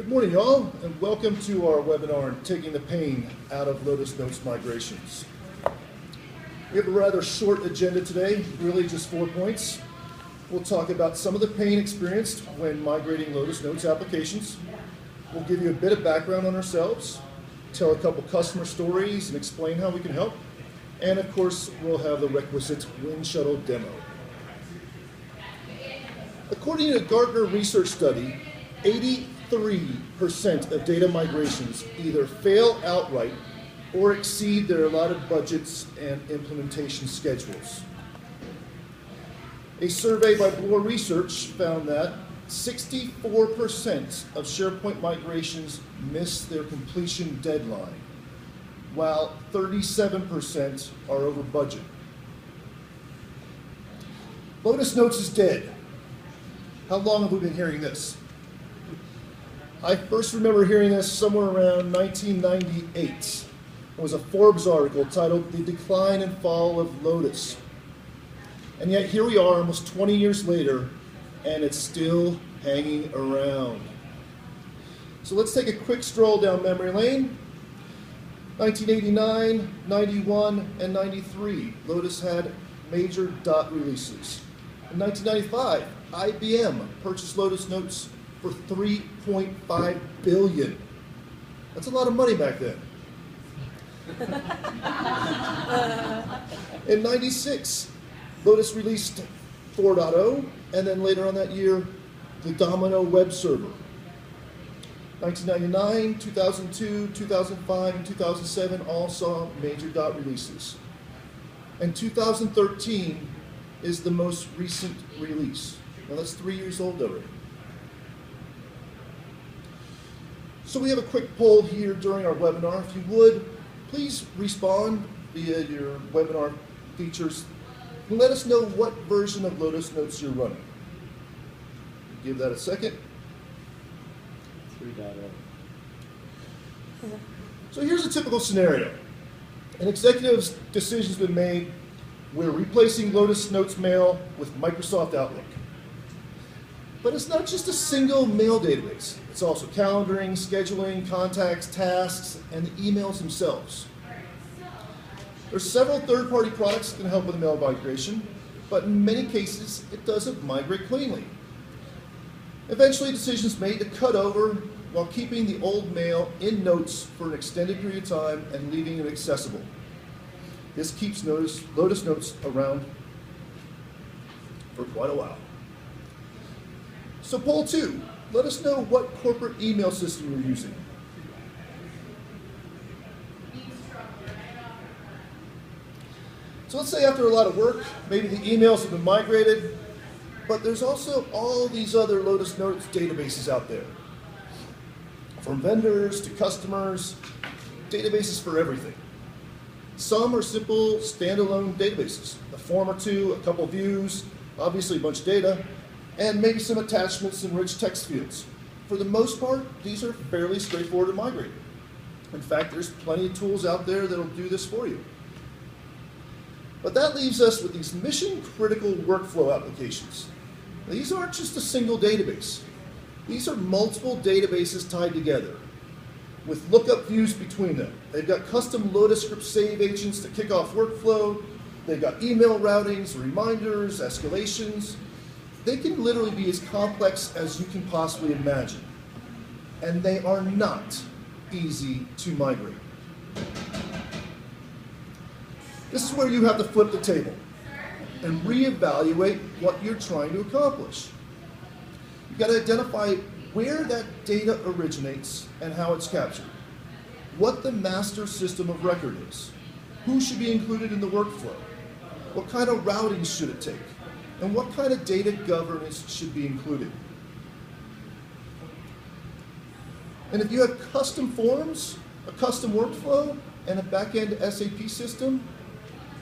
morning, y'all, and welcome to our webinar on taking the pain out of Lotus Notes migrations. We have a rather short agenda today, really just 4 points. We'll talk about some of the pain experienced when migrating Lotus Notes applications. We'll give you a bit of background on ourselves, tell a couple customer stories, and explain how we can help. And of course, we'll have the requisite Wind Shuttle demo. According to a Gartner research study, 83% of data migrations either fail outright or exceed their allotted budgets and implementation schedules. A survey by Bloor Research found that 64% of SharePoint migrations miss their completion deadline, while 37% are over budget. Lotus Notes is dead. How long have we been hearing this? I first remember hearing this somewhere around 1998. It was a Forbes article titled "The Decline and Fall of Lotus." And yet here we are almost 20 years later, and it's still hanging around. So let's take a quick stroll down memory lane. 1989, 91, and 93, Lotus had major dot releases. In 1995, IBM purchased Lotus Notes for $3.5 billion. That's a lot of money back then. In 96, Lotus released 4.0, and then later on that year, the Domino web server. 1999, 2002, 2005, and 2007 all saw major dot releases. And 2013 is the most recent release. Now that's 3 years old already. So we have a quick poll here during our webinar. If you would, please respond via your webinar features and let us know what version of Lotus Notes you're running. Give that a second. 3.0. So here's a typical scenario. An executive's decision's been made. We're replacing Lotus Notes Mail with Microsoft Outlook. But it's not just a single mail database. It's also calendaring, scheduling, contacts, tasks, and the emails themselves. There's several third-party products that can help with mail migration, but in many cases, it doesn't migrate cleanly. Eventually, decisions made to cut over while keeping the old mail in Notes for an extended period of time and leaving it accessible. This keeps Lotus Notes around for quite a while. So poll 2, let us know what corporate email system you're using. So let's say after a lot of work, maybe the emails have been migrated, but there's also all these other Lotus Notes databases out there. From vendors to customers, databases for everything. Some are simple standalone databases, a form or two, a couple views, obviously a bunch of data, and maybe some attachments and rich text fields. For the most part, these are fairly straightforward to migrate. In fact, there's plenty of tools out there that'll do this for you. But that leaves us with these mission-critical workflow applications. These aren't just a single database. These are multiple databases tied together with lookup views between them. They've got custom Lotus script save agents to kick off workflow. They've got email routings, reminders, escalations. They can literally be as complex as you can possibly imagine. And they are not easy to migrate. This is where you have to flip the table and reevaluate what you're trying to accomplish. You've got to identify where that data originates and how it's captured, what the master system of record is, who should be included in the workflow, what kind of routing should it take, and what kind of data governance should be included. And if you have custom forms, a custom workflow, and a back-end SAP system,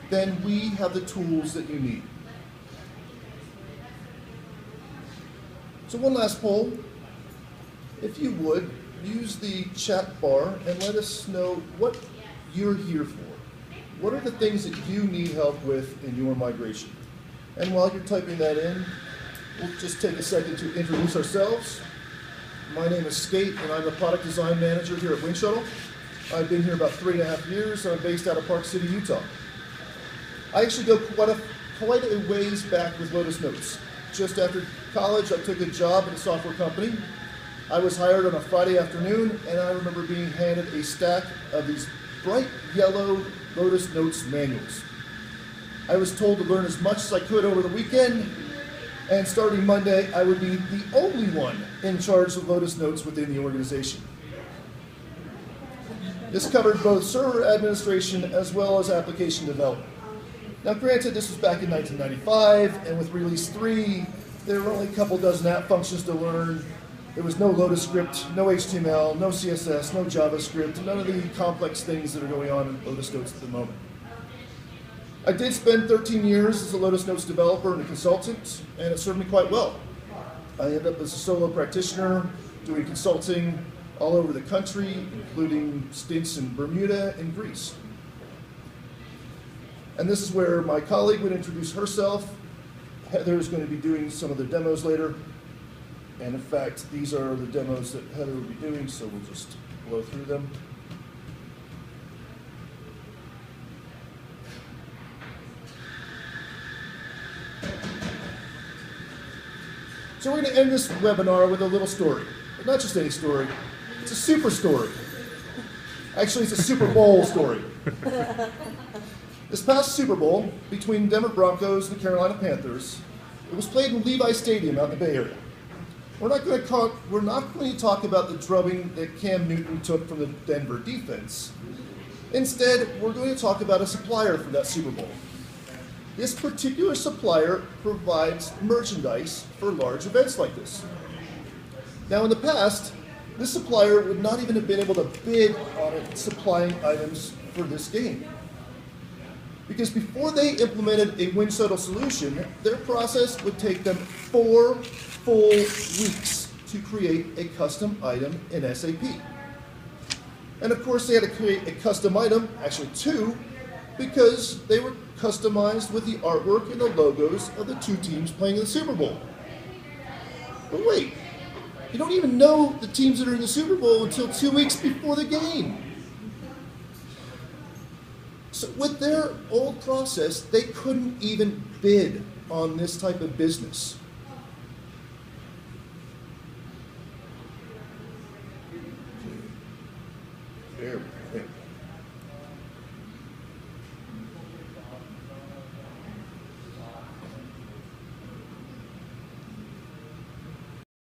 then we have the tools that you need. So one last poll. If you would, use the chat bar and let us know what you're here for. What are the things that you need help with in your migration? And while you're typing that in, we'll just take a second to introduce ourselves. My name is Skate, and I'm the product design manager here at Wingshuttle. I've been here about 3.5 years, and I'm based out of Park City, Utah. I actually go quite a ways back with Lotus Notes. Just after college, I took a job at a software company. I was hired on a Friday afternoon, and I remember being handed a stack of these bright yellow Lotus Notes manuals. I was told to learn as much as I could over the weekend, and starting Monday, I would be the only one in charge of Lotus Notes within the organization. This covered both server administration as well as application development. Now granted, this was back in 1995, and with Release 3, there were only a couple dozen app functions to learn. There was no Lotus script, no HTML, no CSS, no JavaScript, none of the complex things that are going on in Lotus Notes at the moment. I did spend 13 years as a Lotus Notes developer and a consultant, and it served me quite well. I ended up as a solo practitioner, doing consulting all over the country, including stints in Bermuda and Greece. And this is where my colleague would introduce herself. Heather is going to be doing some of the demos later. And in fact, these are the demos that Heather will be doing, so we'll just blow through them. So we're going to end this webinar with a little story. But not just any story, it's a super story. Actually, it's a Super Bowl story. This past Super Bowl, between Denver Broncos and the Carolina Panthers, it was played in Levi Stadium out in the Bay Area. We're not going to talk about the drubbing that Cam Newton took from the Denver defense. Instead, we're going to talk about a supplier for that Super Bowl. This particular supplier provides merchandise for large events like this. Now in the past, this supplier would not even have been able to bid on it supplying items for this game. Because before they implemented a Wingshuttle solution, their process would take them 4 full weeks to create a custom item in SAP. And of course they had to create a custom item, actually 2, because they were customized with the artwork and the logos of the 2 teams playing in the Super Bowl. But wait, you don't even know the teams that are in the Super Bowl until 2 weeks before the game. So with their old process, they couldn't even bid on this type of business.